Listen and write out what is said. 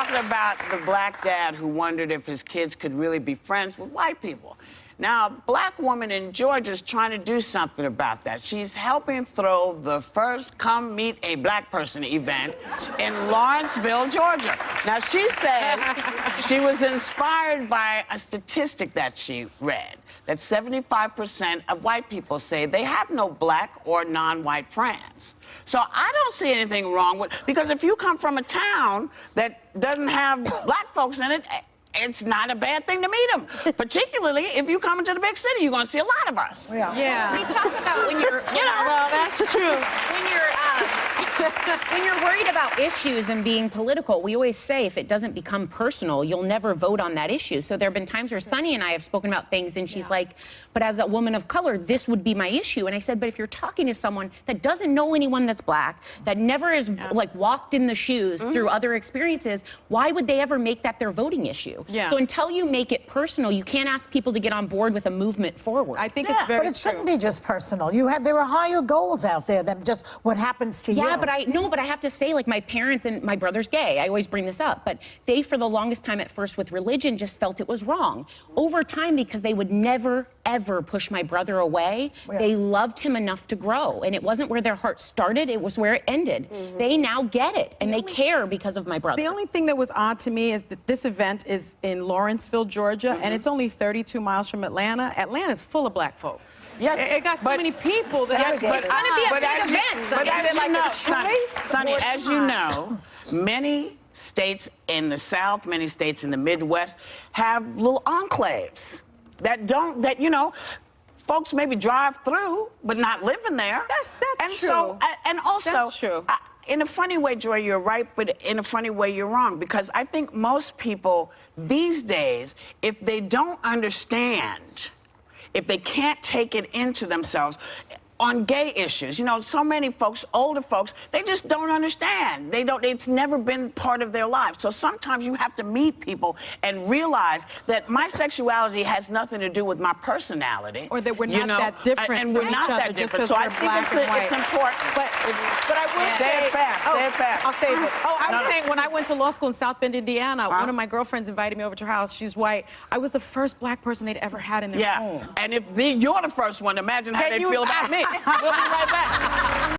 talking about the black dad who wondered if his kids could really be friends with white people. Now, a black woman in Georgia is trying to do something about that. She's helping throw the first Come Meet a Black Person event in Lawrenceville, Georgia. Now, she says she was inspired by a statistic that she read, that 75% of white people say they have no black or non-white friends. So I don't see anything wrong with, because if you come from a town that doesn't have black folks in it, it's not a bad thing to meet them. Particularly if you come into the big city, you're going to see a lot of us. Yeah. We talk about when you're, Well, that's true. when you're worried about issues and being political, we always say if it doesn't become personal, you'll never vote on that issue. So there have been times where Sunny and I have spoken about things and she's like, but as a woman of color, this would be my issue. And I said, but if you're talking to someone that doesn't know anyone that's black, that never has like walked in the shoes through other experiences, why would they ever make that their voting issue? So until you make it personal, you can't ask people to get on board with a movement forward. I think it's very But it shouldn't be just personal. There are higher goals out there than just what happens to you. Yeah, but I have to say, like, my parents, and my brother's gay, I always bring this up, but they, for the longest time at first with religion, just felt it was wrong. Over time, because they would never, ever push my brother away, they loved him enough to grow. And it wasn't where their heart started, it was where it ended. They now get it, and they care because of my brother. The only thing that was odd to me is that this event is in Lawrenceville, Georgia, and it's only 32 miles from Atlanta. Atlanta's full of black folk. Yes, it got so many people that it's going to be a big event. But as you know, Sonny, as you know, know, many states in the South, many states in the Midwest have little enclaves that you know, folks maybe drive through, but not living there. That's and true. So, and also, that's true. In a funny way, Joy, you're right, but in a funny way, you're wrong. Because I think most people these days, if they don't understand, if they can't take it into themselves, on gay issues, you know, so many folks, older folks, they just don't understand. It's never been part of their lives. So sometimes you have to meet people and realize that my sexuality has nothing to do with my personality. Or that we're not that different and we're not that different. So I think it's important. But I will say it fast, say it fast. I'll say it. I'm saying when I went to law school in South Bend, Indiana, one of my girlfriends invited me over to her house. She's white. I was the first black person they'd ever had in their home. And if you're the first one, imagine how they feel about me. We'll be right back.